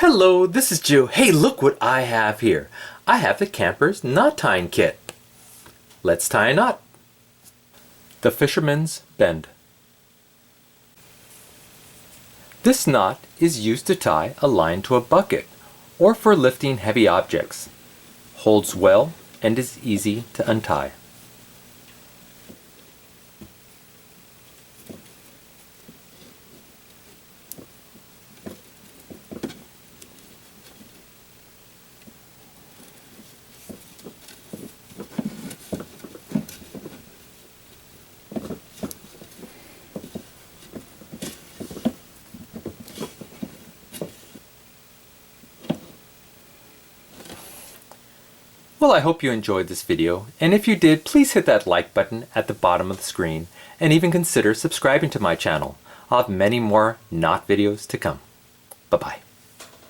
Hello, this is Joe. Hey, look what I have here. I have the camper's knot tying kit. Let's tie a knot. The Fisherman's Bend. This knot is used to tie a line to a bucket or for lifting heavy objects. Holds well and is easy to untie. Well, I hope you enjoyed this video, and if you did, please hit that like button at the bottom of the screen, and even consider subscribing to my channel. I'll have many more knot videos to come. Bye-bye.